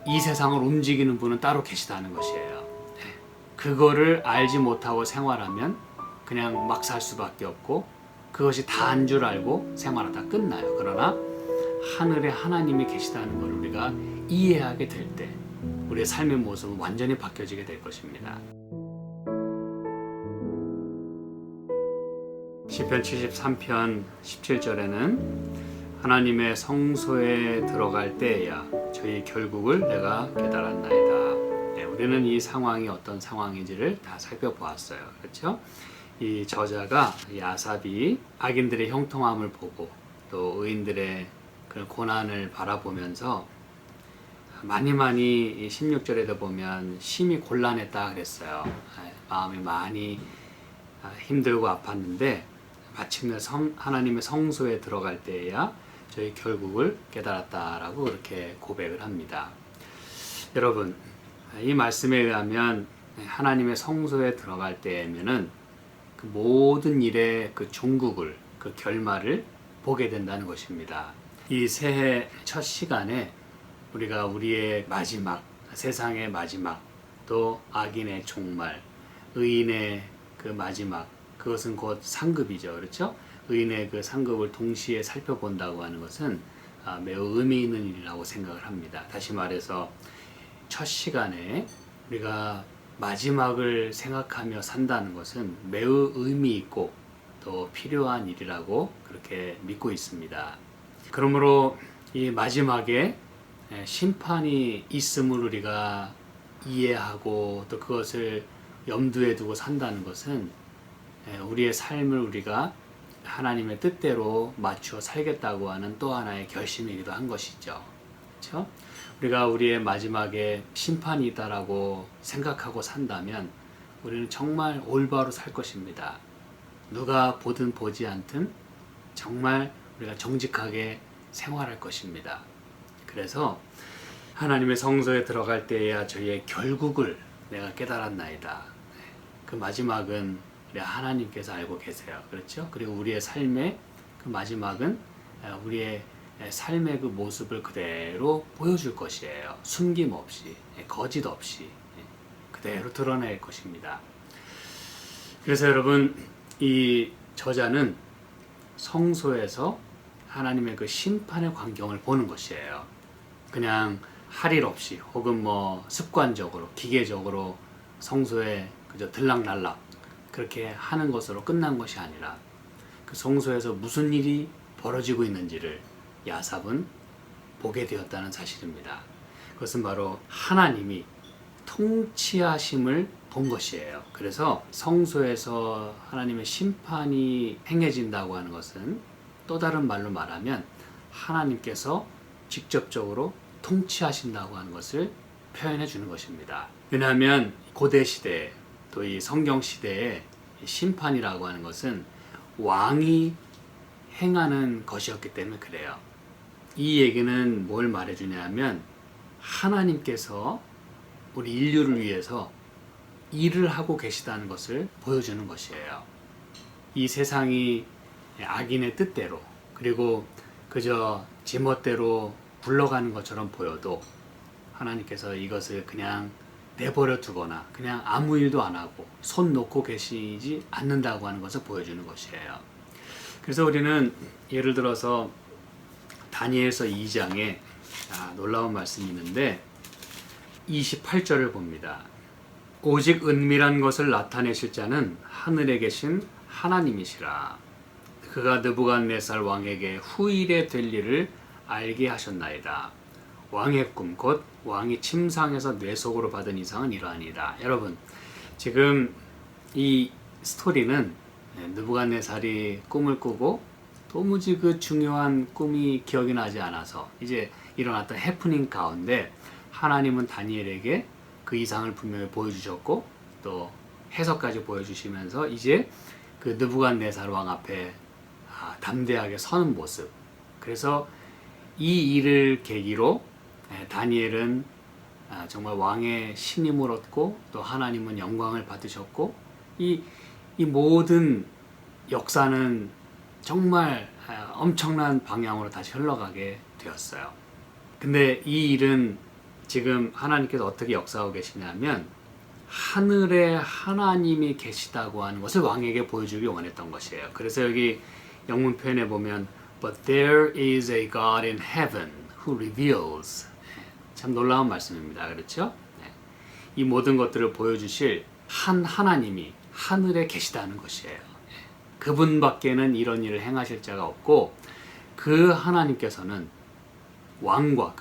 이 세상을 움직이는 분은 따로 계시다는 것이에요. 그거를 알지 못하고 생활하면 그냥 막 살 수밖에 없고 그것이 다인 줄 알고 생활하다 끝나요. 그러나 하늘에 하나님이 계시다는 걸 우리가 이해하게 될 때 우리의 삶의 모습은 완전히 바뀌어지게 될 것입니다. 시편 73편 17절에는 하나님의 성소에 들어갈 때에야 저희 결국을 내가 깨달았나이다. 우리는 이 상황이 어떤 상황인지를 다 살펴보았어요. 그렇죠? 이 저자가 아삽이 악인들의 형통함을 보고 또 의인들의 그 고난을 바라보면서 많이 16절에도 보면 심히 곤란했다 그랬어요. 마음이 많이 힘들고 아팠는데 마침내 하나님의 성소에 들어갈 때에야 저희 결국을 깨달았다라고 그렇게 고백을 합니다. 여러분, 이 말씀에 의하면 하나님의 성소에 들어갈 때면은 그 모든 일의 그 종국을, 그 결말을 보게 된다는 것입니다. 이 새해 첫 시간에 우리가 우리의 마지막, 세상의 마지막, 또 악인의 종말, 의인의 그 마지막, 그것은 곧 상급이죠. 그렇죠? 의인의 그 상급을 동시에 살펴본다고 하는 것은 매우 의미 있는 일이라고 생각을 합니다. 다시 말해서 첫 시간에 우리가 마지막을 생각하며 산다는 것은 매우 의미 있고 또 필요한 일이라고 그렇게 믿고 있습니다. 그러므로 이 마지막에 심판이 있음을 우리가 이해하고 또 그것을 염두에 두고 산다는 것은 우리의 삶을 우리가 하나님의 뜻대로 맞추어 살겠다고 하는 또 하나의 결심이기도 한 것이죠. 그렇죠? 우리가 우리의 마지막에 심판이 있다라고 생각하고 산다면 우리는 정말 올바로 살 것입니다. 누가 보든 보지 않든 정말 우리가 정직하게 생활할 것입니다. 그래서 하나님의 성소에 들어갈 때에야 저희의 결국을 내가 깨달았나이다. 그 마지막은 우리 하나님께서 알고 계세요. 그렇죠? 그리고 우리의 삶의 그 마지막은 우리의 삶의 그 모습을 그대로 보여줄 것이에요. 숨김없이, 거짓 없이 그대로 드러낼 것입니다. 그래서 여러분, 이 저자는 성소에서 하나님의 그 심판의 광경을 보는 것이에요. 그냥 할 일 없이 혹은 습관적으로, 기계적으로 성소에 그저 들락날락 그렇게 하는 것으로 끝난 것이 아니라 그 성소에서 무슨 일이 벌어지고 있는지를 아삽은 보게 되었다는 사실입니다. 그것은 바로 하나님이 통치하심을 본 것이에요. 그래서 성소에서 하나님의 심판이 행해진다고 하는 것은 또 다른 말로 말하면 하나님께서 직접적으로 통치하신다고 하는 것을 표현해 주는 것입니다. 왜냐하면 고대 시대에 또 이 성경 시대에 심판이라고 하는 것은 왕이 행하는 것이었기 때문에 그래요. 이 얘기는 뭘 말해주냐면 하나님께서 우리 인류를 위해서 일을 하고 계시다는 것을 보여주는 것이에요. 이 세상이 악인의 뜻대로 그리고 그저 지멋대로 굴러가는 것처럼 보여도 하나님께서 이것을 그냥 내버려 두거나 그냥 아무 일도 안 하고 손 놓고 계시지 않는다고 하는 것을 보여주는 것이에요. 그래서 우리는 예를 들어서 다니엘서 2장에 놀라운 말씀이 있는데 28절을 봅니다. 오직 은밀한 것을 나타내실 자는 하늘에 계신 하나님이시라. 그가 느부갓네살 왕에게 후일에 될 일을 알게 하셨나이다. 왕의 꿈, 곧 왕이 침상에서 뇌 속으로 받은 이상은 이러하니라. 여러분, 지금 이 스토리는 느부갓네살이 꿈을 꾸고 도무지 그 중요한 꿈이 기억이 나지 않아서 이제 일어났던 해프닝 가운데 하나님은 다니엘에게 그 이상을 분명히 보여주셨고 또 해석까지 보여주시면서 이제 그 느부갓네살 왕 앞에 담대하게 서는 모습. 그래서 이 일을 계기로 다니엘은 정말 왕의 신임을 얻고 또 하나님은 영광을 받으셨고 이 모든 역사는 정말 엄청난 방향으로 다시 흘러가게 되었어요. 근데 이 일은 지금 하나님께서 어떻게 역사하고 계시냐면 하늘에 하나님이 계시다고 하는 것을 왕에게 보여주기 원했던 것이에요. 그래서 여기 영문 표현에 보면 But there is a God in heaven who reveals. 참 놀라운 말씀입니다. 그렇죠? 이 모든 것들을 보여주실 한 하나님이 하늘에 계시다는 것이에요. 그분밖에는 이런 일을 행하실 자가 없고 그 하나님께서는 왕과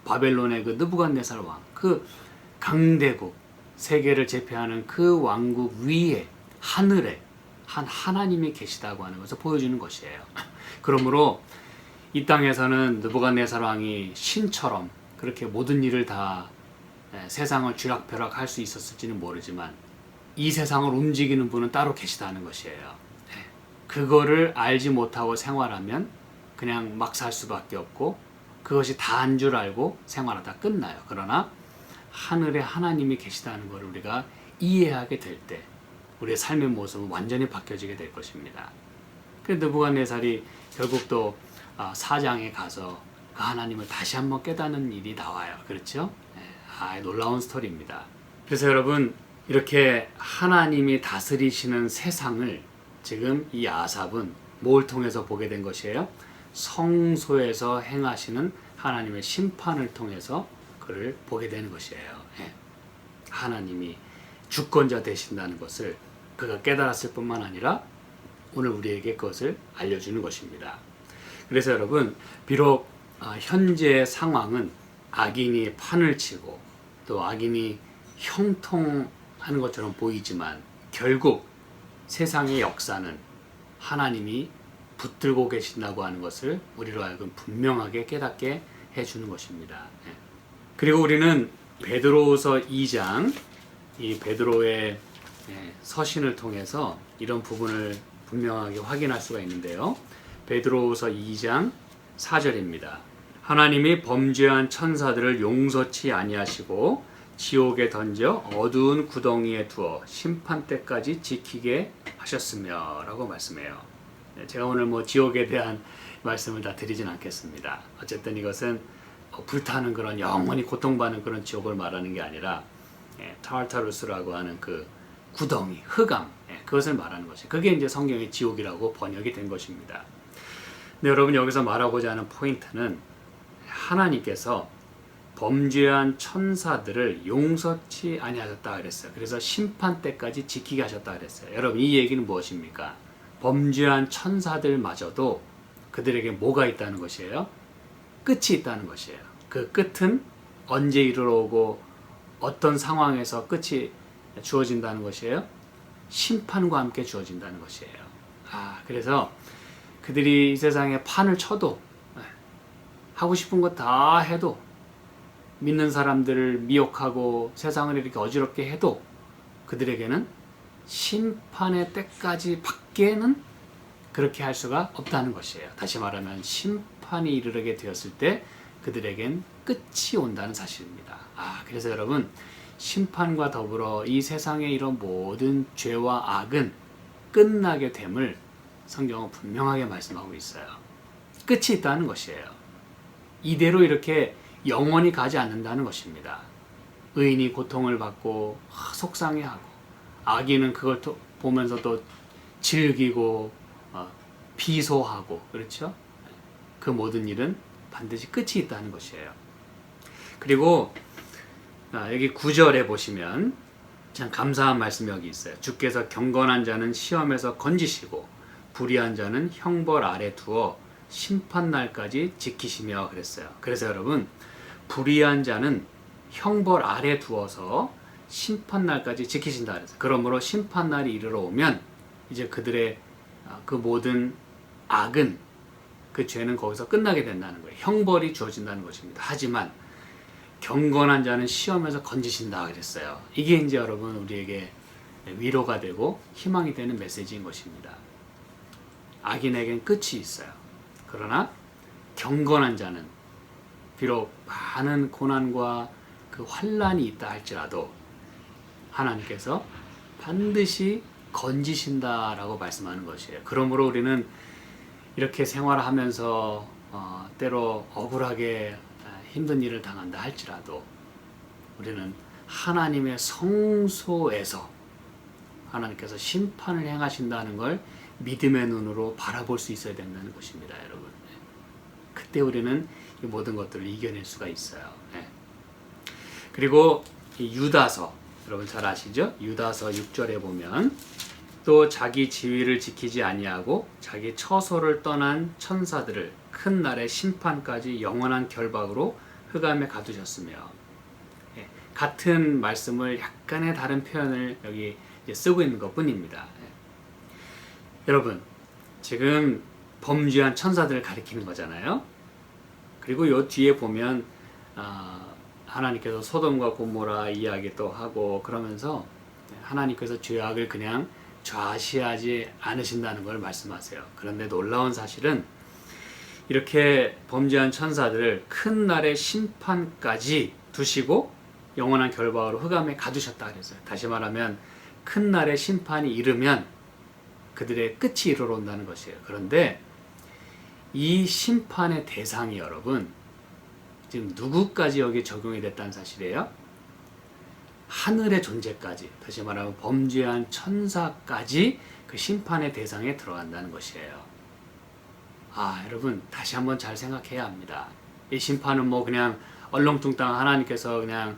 바벨론의 그 느부갓네살 왕, 그 강대국 세계를 제패하는 그 왕국 위에 하늘에 한 하나님이 계시다고 하는 것을 보여주는 것이에요. 그러므로 이 땅에서는 느부갓네살 왕이 신처럼 그렇게 모든 일을 다 세상을 쥐락펴락할 수 있었을지는 모르지만 이 세상을 움직이는 분은 따로 계시다는 것이에요. 그거를 알지 못하고 생활하면 그냥 막 살 수밖에 없고 그것이 다인 줄 알고 생활하다 끝나요. 그러나 하늘에 하나님이 계시다는 것을 우리가 이해하게 될 때 우리의 삶의 모습은 완전히 바뀌어지게 될 것입니다. 그 느부갓네살이 결국 또 사장에 가서 그 하나님을 다시 한번 깨닫는 일이 나와요. 그렇죠? 놀라운 스토리입니다. 그래서 여러분 이렇게 하나님이 다스리시는 세상을 지금 이 아삽은 뭘 통해서 보게 된 것이에요? 성소에서 행하시는 하나님의 심판을 통해서 그를 보게 되는 것이에요. 하나님이 주권자 되신다는 것을 그가 깨달았을 뿐만 아니라 오늘 우리에게 그것을 알려주는 것입니다. 그래서 여러분 비록 현재의 상황은 악인이 판을 치고 또 악인이 형통하는 것처럼 보이지만 결국 세상의 역사는 하나님이 붙들고 계신다고 하는 것을 우리로 하여금 분명하게 깨닫게 해주는 것입니다. 그리고 우리는 베드로후서 2장 이 베드로의 서신을 통해서 이런 부분을 분명하게 확인할 수가 있는데요. 베드로후서 2장 4절입니다. 하나님이 범죄한 천사들을 용서치 아니하시고 지옥에 던져 어두운 구덩이에 두어 심판 때까지 지키게 하셨으며 라고 말씀해요. 제가 오늘 지옥에 대한 말씀을 다 드리진 않겠습니다. 어쨌든 이것은 불타는 그런 영원히 고통받는 그런 지옥을 말하는 게 아니라 타르타루스라고 하는 그 구덩이, 흑암 그것을 말하는 것이에요. 그게 이제 성경의 지옥이라고 번역이 된 것입니다. 근데 여러분 여기서 말하고자 하는 포인트는 하나님께서 범죄한 천사들을 용서치 아니하셨다 그랬어요. 그래서 심판 때까지 지키게 하셨다 그랬어요. 여러분 이 얘기는 무엇입니까? 범죄한 천사들마저도 그들에게 뭐가 있다는 것이에요? 끝이 있다는 것이에요. 그 끝은 언제 이르러오고 어떤 상황에서 끝이 주어진다는 것이에요? 심판과 함께 주어진다는 것이에요. 그래서 그들이 이 세상에 판을 쳐도 하고 싶은 거 다 해도 믿는 사람들을 미혹하고 세상을 이렇게 어지럽게 해도 그들에게는 심판의 때까지 밖에는 그렇게 할 수가 없다는 것이에요. 다시 말하면 심판이 이르게 되었을 때 그들에겐 끝이 온다는 사실입니다. 그래서 여러분 심판과 더불어 이 세상의 이런 모든 죄와 악은 끝나게 됨을 성경은 분명하게 말씀하고 있어요. 끝이 있다는 것이에요. 이대로 이렇게 영원히 가지 않는다는 것입니다. 의인이 고통을 받고 속상해하고 악인은 그걸 보면서 또 즐기고 비소하고 그렇죠? 그 모든 일은 반드시 끝이 있다는 것이에요. 그리고 여기 9절에 보시면 참 감사한 말씀이 여기 있어요. 주께서 경건한 자는 시험에서 건지시고 불의한 자는 형벌 아래 두어 심판날까지 지키시며 그랬어요. 그래서 여러분 불의한 자는 형벌 아래 두어서 심판날까지 지키신다 그랬어요. 그러므로 심판날이 이르러 오면 이제 그들의 그 모든 악은 그 죄는 거기서 끝나게 된다는 거예요. 형벌이 주어진다는 것입니다. 하지만 경건한 자는 시험에서 건지신다 그랬어요. 이게 이제 여러분 우리에게 위로가 되고 희망이 되는 메시지인 것입니다. 악인에겐 끝이 있어요. 그러나 경건한 자는 비록 많은 고난과 그 환난이 있다 할지라도 하나님께서 반드시 건지신다라고 말씀하는 것이에요. 그러므로 우리는 이렇게 생활하면서 때로 억울하게 힘든 일을 당한다 할지라도 우리는 하나님의 성소에서 하나님께서 심판을 행하신다는 걸 믿음의 눈으로 바라볼 수 있어야 된다는 것입니다, 여러분. 그때 우리는 이 모든 것들을 이겨낼 수가 있어요. 그리고 이 유다서, 여러분 잘 아시죠? 유다서 6절에 보면 또 자기 지위를 지키지 아니하고 자기 처소를 떠난 천사들을 큰 날의 심판까지 영원한 결박으로 흑암에 가두셨으며, 같은 말씀을 약간의 다른 표현을 여기 쓰고 있는 것 뿐입니다. 여러분, 지금 범죄한 천사들을 가리키는 거잖아요. 그리고 요 뒤에 보면 하나님께서 소돔과 고모라 이야기 또 하고 그러면서 하나님께서 죄악을 그냥 좌시하지 않으신다는 걸 말씀하세요. 그런데 놀라운 사실은 이렇게 범죄한 천사들을 큰 날의 심판까지 두시고 영원한 결박으로 흑암에 가두셨다 그랬어요. 다시 말하면 큰 날의 심판이 이르면 그들의 끝이 이르러 온다는 것이에요. 그런데 이 심판의 대상이 여러분 지금 누구까지 여기 적용이 됐다는 사실이에요? 하늘의 존재까지, 다시 말하면 범죄한 천사까지 그 심판의 대상에 들어간다는 것이에요. 여러분 다시 한번 잘 생각해야 합니다. 이 심판은 뭐 그냥 얼렁뚱땅 하나님께서 그냥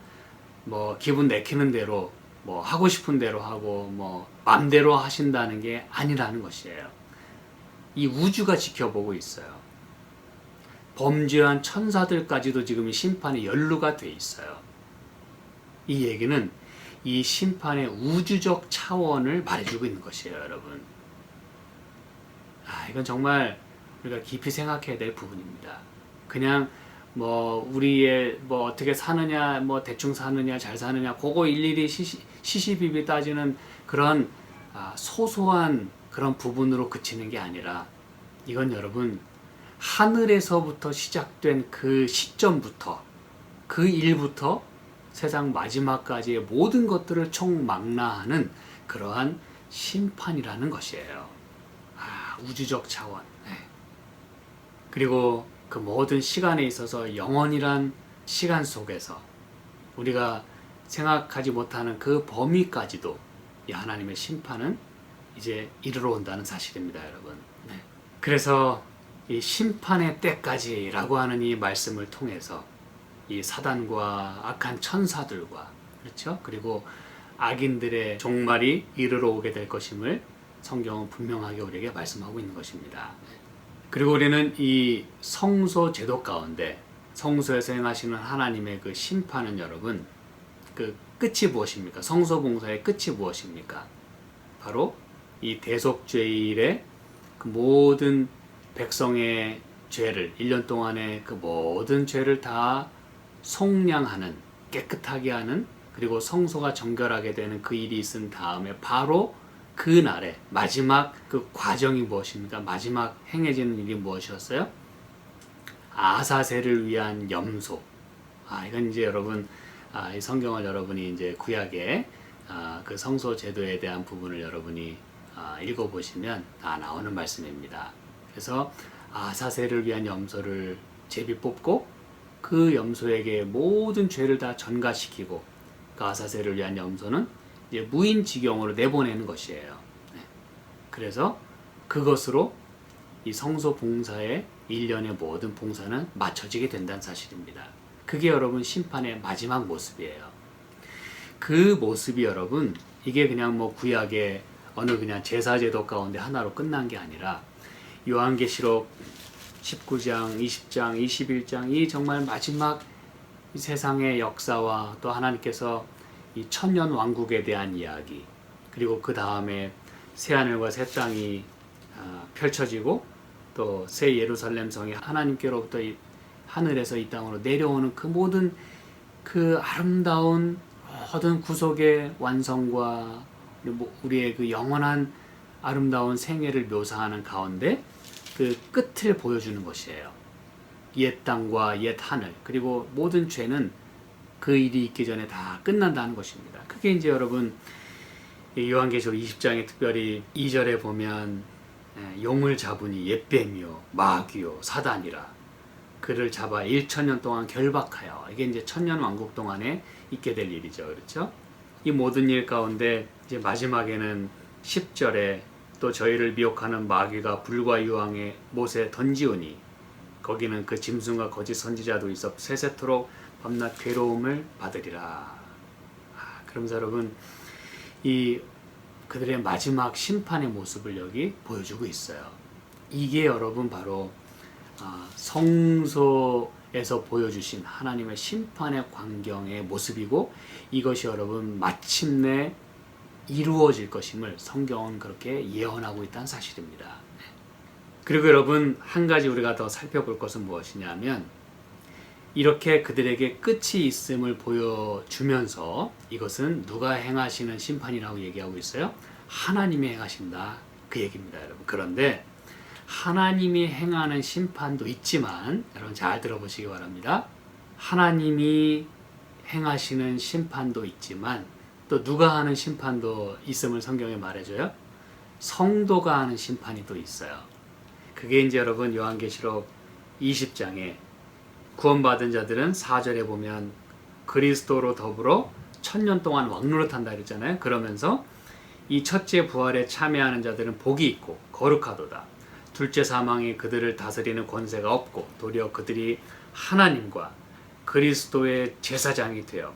뭐 기분 내키는 대로 뭐 하고 싶은 대로 하고 뭐 맘대로 하신다는 게 아니라는 것이에요. 이 우주가 지켜보고 있어요. 범죄한 천사들까지도 지금 이 심판에 연루가 돼 있어요. 이 얘기는 이 심판의 우주적 차원을 말해주고 있는 것이에요, 여러분. 이건 정말 우리가 깊이 생각해야 될 부분입니다. 그냥 뭐 우리의 뭐 어떻게 사느냐, 뭐 대충 사느냐, 잘 사느냐, 그거 일일이 시시비비 따지는 그런 소소한 그런 부분으로 그치는 게 아니라 이건 여러분 하늘에서부터 시작된 그 시점부터 그 일부터 세상 마지막까지의 모든 것들을 총망라하는 그러한 심판이라는 것이에요. 우주적 차원. 그리고 그 모든 시간에 있어서 영원이란 시간 속에서 우리가 생각하지 못하는 그 범위까지도 이 하나님의 심판은 이제 이르러 온다는 사실입니다, 여러분. 그래서 이 심판의 때까지라고 하는 이 말씀을 통해서 이 사단과 악한 천사들과 그렇죠? 그리고 악인들의 종말이 이르러 오게 될 것임을 성경은 분명하게 우리에게 말씀하고 있는 것입니다. 그리고 우리는 이 성소 제도 가운데 성소에서 행하시는 하나님의 그 심판은 여러분 그 끝이 무엇입니까? 성소 봉사의 끝이 무엇입니까? 바로 이 대속죄일의 그 모든 백성의 죄를 1년 동안의 그 모든 죄를 다 속량하는, 깨끗하게 하는, 그리고 성소가 정결하게 되는 그 일이 있은 다음에 바로 그 날에 마지막 그 과정이 무엇입니까? 마지막 행해지는 일이 무엇이었어요? 아사셀을 위한 염소. 이건 이제 여러분 이 성경을 여러분이 이제 구약의 그 성소 제도에 대한 부분을 여러분이 읽어보시면 다 나오는 말씀입니다. 그래서 아사셀을 위한 염소를 제비 뽑고 그 염소에게 모든 죄를 다 전가시키고 그 아사셀을 위한 염소는 이제 무인지경으로 내보내는 것이에요. 그래서 그것으로 이 성소 봉사의 1년의 모든 봉사는 맞춰지게 된다는 사실입니다. 그게 여러분 심판의 마지막 모습이에요. 그 모습이 여러분 이게 그냥 뭐 구약의 어느 그냥 제사제도 가운데 하나로 끝난 게 아니라 요한계시록 19장, 20장, 21장 이 정말 마지막 이 세상의 역사와 또 하나님께서 이 천년 왕국에 대한 이야기 그리고 그 다음에 새하늘과 새 땅이 펼쳐지고 또 새 예루살렘 성이 하나님께로부터 이 하늘에서 이 땅으로 내려오는 그 모든 그 아름다운 모든 구속의 완성과 우리의 그 영원한 아름다운 생애를 묘사하는 가운데 그 끝을 보여주는 것이에요. 옛 땅과 옛 하늘 그리고 모든 죄는 그 일이 있기 전에 다 끝난다는 것입니다. 그게 이제 여러분 요한계시록 20장에 특별히 2절에 보면 용을 잡으니 옛뱀이요 마귀요 사단이라 그를 잡아 1,000년 동안 결박하여, 이게 이제 천년 왕국 동안에 있게 될 일이죠. 그렇죠? 이 모든 일 가운데 이제 마지막에는 10절에 또 저희를 미혹하는 마귀가 불과 유황에 못에 던지우니 거기는 그 짐승과 거짓 선지자도 있어 세세토록 밤낮 괴로움을 받으리라. 그러면서 여러분, 이 그들의 마지막 심판의 모습을 여기 보여주고 있어요. 이게 여러분 바로 성소에서 보여주신 하나님의 심판의 광경의 모습이고, 이것이 여러분 마침내 이루어질 것임을 성경은 그렇게 예언하고 있다는 사실입니다. 그리고 여러분, 한 가지 우리가 더 살펴볼 것은 무엇이냐면, 이렇게 그들에게 끝이 있음을 보여주면서 이것은 누가 행하시는 심판이라고 얘기하고 있어요? 하나님이 행하신다, 그 얘기입니다, 여러분. 그런데 하나님이 행하는 심판도 있지만, 여러분 잘 들어보시기 바랍니다. 하나님이 행하시는 심판도 있지만 또 누가 하는 심판도 있음을 성경에 말해줘요. 성도가 하는 심판이 또 있어요. 그게 이제 여러분 요한계시록 20장에 구원받은 자들은 4절에 보면 그리스도로 더불어 1000년 동안 왕노릇한다 그랬잖아요. 그러면서 이 첫째 부활에 참여하는 자들은 복이 있고 거룩하도다. 둘째 사망이 그들을 다스리는 권세가 없고 도리어 그들이 하나님과 그리스도의 제사장이 되어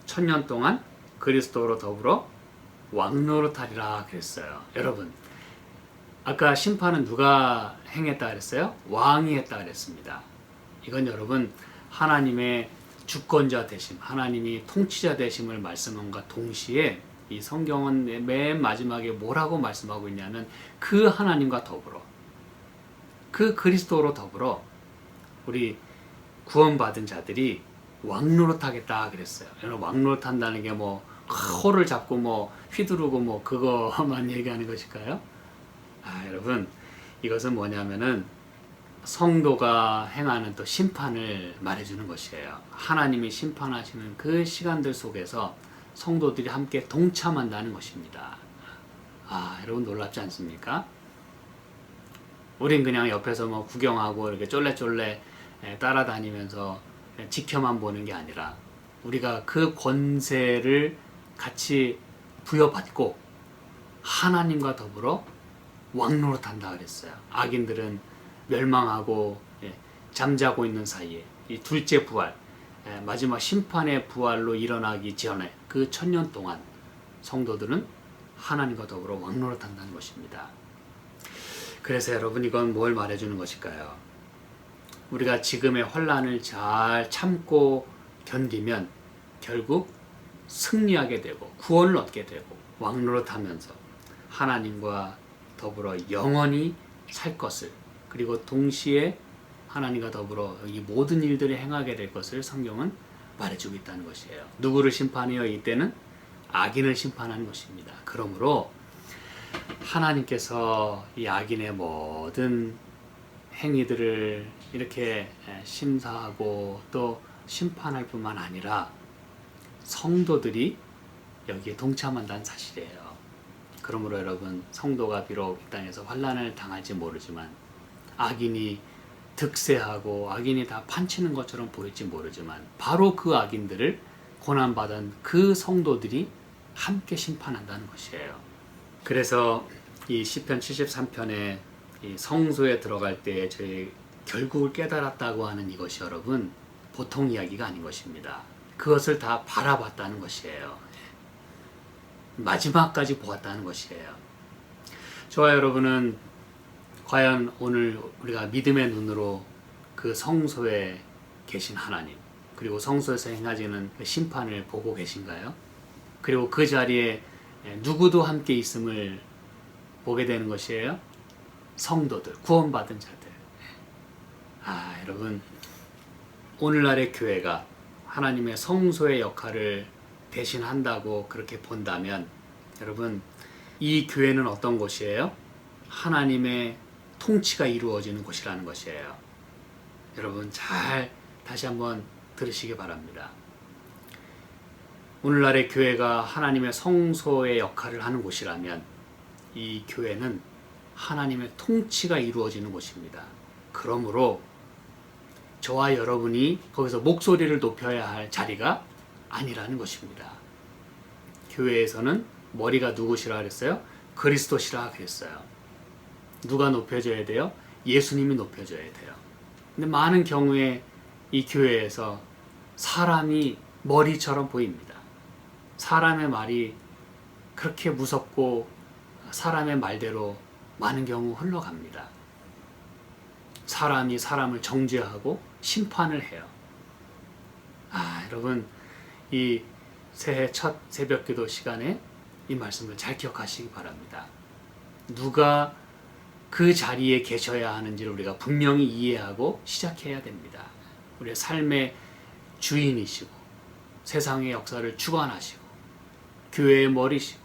1000년 동안 그리스도로 더불어 왕노릇하리라 그랬어요. 여러분, 아까 심판은 누가 행했다 그랬어요? 왕이 했다 그랬습니다. 이건 여러분 하나님의 주권자 되심, 하나님이 통치자 되심을 말씀함과 동시에 이 성경은 맨 마지막에 뭐라고 말씀하고 있냐면 그 하나님과 더불어, 그 그리스도로 더불어 우리 구원받은 자들이 왕노릇하겠다 그랬어요. 여러분, 왕노릇한다는 게 뭐 호를 잡고 뭐 휘두르고 뭐 그거만 얘기하는 것일까요? 여러분, 이것은 뭐냐면은 성도가 행하는 또 심판을 말해주는 것이에요. 하나님이 심판하시는 그 시간들 속에서 성도들이 함께 동참한다는 것입니다. 여러분 놀랍지 않습니까? 우린 그냥 옆에서 뭐 구경하고 이렇게 쫄래쫄래 따라다니면서 지켜만 보는 게 아니라 우리가 그 권세를 같이 부여받고 하나님과 더불어 왕노릇한다 그랬어요. 악인들은 멸망하고 잠자고 있는 사이에 이 둘째 부활, 마지막 심판의 부활로 일어나기 전에 그 1000년 동안 성도들은 하나님과 더불어 왕노릇한다는 것입니다. 그래서 여러분, 이건 뭘 말해주는 것일까요? 우리가 지금의 환난을 잘 참고 견디면 결국 승리하게 되고 구원을 얻게 되고 왕노릇하면서 하나님과 더불어 영원히 살 것을, 그리고 동시에 하나님과 더불어 이 모든 일들을 행하게 될 것을 성경은 말해주고 있다는 것이에요. 누구를 심판해요? 이때는 악인을 심판하는 것입니다. 그러므로 하나님께서 이 악인의 모든 행위들을 이렇게 심사하고 또 심판할 뿐만 아니라 성도들이 여기에 동참한다는 사실이에요. 그러므로 여러분, 성도가 비록 이 땅에서 환난을 당할지 모르지만, 악인이 득세하고 악인이 다 판치는 것처럼 보일지 모르지만, 바로 그 악인들을 고난받은 그 성도들이 함께 심판한다는 것이에요. 그래서 이 시편 73편에 이 성소에 들어갈 때 저희 결국을 깨달았다고 하는 이것이 여러분 보통 이야기가 아닌 것입니다. 그것을 다 바라봤다는 것이에요. 마지막까지 보았다는 것이에요. 저와 여러분은 과연 오늘 우리가 믿음의 눈으로 그 성소에 계신 하나님, 그리고 성소에서 행하지는 그 심판을 보고 계신가요? 그리고 그 자리에 누구도 함께 있음을 보게 되는 것이에요? 성도들, 구원받은 자들. 여러분, 오늘날의 교회가 하나님의 성소의 역할을 대신한다고 그렇게 본다면, 여러분, 이 교회는 어떤 곳이에요? 하나님의 통치가 이루어지는 곳이라는 것이에요. 여러분, 잘 다시 한번 들으시기 바랍니다. 오늘날의 교회가 하나님의 성소의 역할을 하는 곳이라면 이 교회는 하나님의 통치가 이루어지는 곳입니다. 그러므로 저와 여러분이 거기서 목소리를 높여야 할 자리가 아니라는 것입니다. 교회에서는 머리가 누구시라 그랬어요? 그리스도시라 그랬어요. 누가 높여줘야 돼요? 예수님이 높여줘야 돼요. 근데 많은 경우에 이 교회에서 사람이 머리처럼 보입니다. 사람의 말이 그렇게 무섭고 사람의 말대로 많은 경우 흘러갑니다. 사람이 사람을 정죄하고 심판을 해요. 여러분, 이 새해 첫 새벽기도 시간에 이 말씀을 잘 기억하시기 바랍니다. 누가 그 자리에 계셔야 하는지를 우리가 분명히 이해하고 시작해야 됩니다. 우리의 삶의 주인이시고 세상의 역사를 주관하시고 교회의 머리시고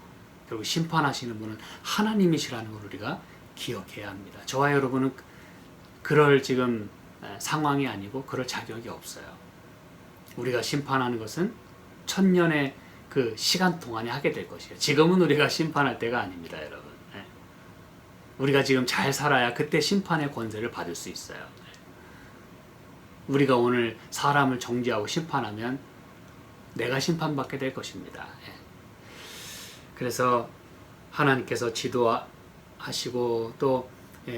결국 심판하시는 분은 하나님이시라는 걸 우리가 기억해야 합니다. 저와 여러분은 그럴 지금 상황이 아니고 그럴 자격이 없어요. 우리가 심판하는 것은 천년의 그 시간 동안에 하게 될 것이에요. 지금은 우리가 심판할 때가 아닙니다, 여러분. 우리가 지금 잘 살아야 그때 심판의 권세를 받을 수 있어요. 우리가 오늘 사람을 정죄하고 심판하면 내가 심판받게 될 것입니다. 그래서 하나님께서 지도하시고 또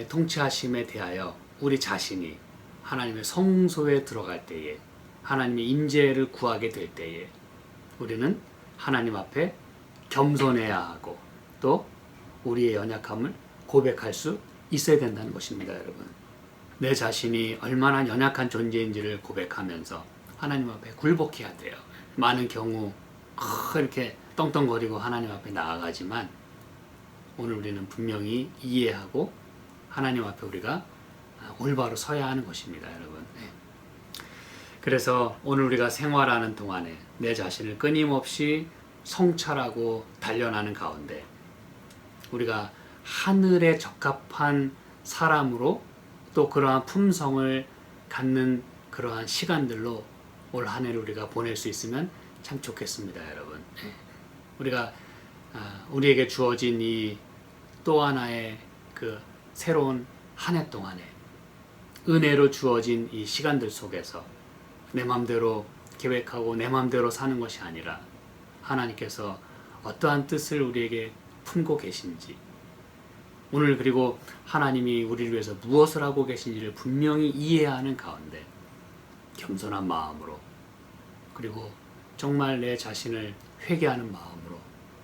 통치하심에 대하여 우리 자신이 하나님의 성소에 들어갈 때에 하나님의 임재를 구하게 될 때에 우리는 하나님 앞에 겸손해야 하고 또 우리의 연약함을 고백할 수 있어야 된다는 것입니다, 여러분. 내 자신이 얼마나 연약한 존재인지를 고백하면서 하나님 앞에 굴복해야 돼요. 많은 경우 이렇게 떵떵거리고 하나님 앞에 나아가지만 오늘 우리는 분명히 이해하고 하나님 앞에 우리가 올바로 서야 하는 것입니다, 여러분. 그래서 오늘 우리가 생활하는 동안에 내 자신을 끊임없이 성찰하고 단련하는 가운데 우리가 하늘에 적합한 사람으로 또 그러한 품성을 갖는 그러한 시간들로 올 한 해를 우리가 보낼 수 있으면 참 좋겠습니다, 여러분. 우리가 우리에게 주어진 이 또 하나의 그 새로운 한 해 동안에 은혜로 주어진 이 시간들 속에서 내 마음대로 계획하고 내 마음대로 사는 것이 아니라 하나님께서 어떠한 뜻을 우리에게 품고 계신지 오늘 그리고 하나님이 우리를 위해서 무엇을 하고 계신지를 분명히 이해하는 가운데 겸손한 마음으로 그리고 정말 내 자신을 회개하는 마음으로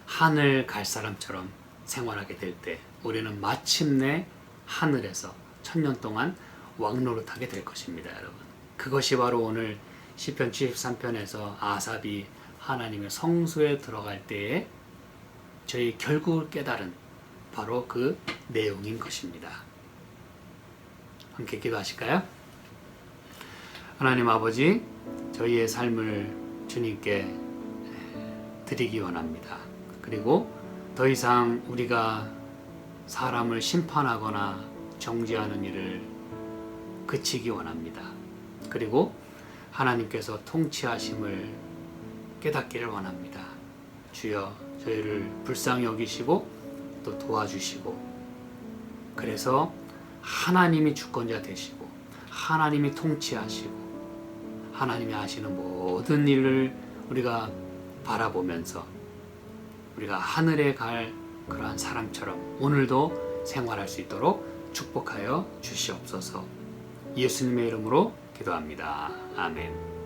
하늘 갈 사람처럼 생활하게 될 때 우리는 마침내 하늘에서 천년 동안 왕노릇하게 될 것입니다, 여러분. 그것이 바로 오늘 시편 73편에서 아삽이 하나님의 성소에 들어갈 때에 저희 결국을 깨달은 바로 그 내용인 것입니다. 함께 기도하실까요? 하나님 아버지, 저희의 삶을 주님께 드리기 원합니다. 그리고 더 이상 우리가 사람을 심판하거나 정죄하는 일을 그치기 원합니다. 그리고 하나님께서 통치하심을 깨닫기를 원합니다. 주여, 저희를 불쌍히 여기시고 또 도와주시고 그래서 하나님이 주권자 되시고 하나님이 통치하시고 하나님이 하시는 모든 일을 우리가 바라보면서 우리가 하늘에 갈 그러한 사람처럼 오늘도 생활할 수 있도록 축복하여 주시옵소서. 예수님의 이름으로 기도합니다. 아멘.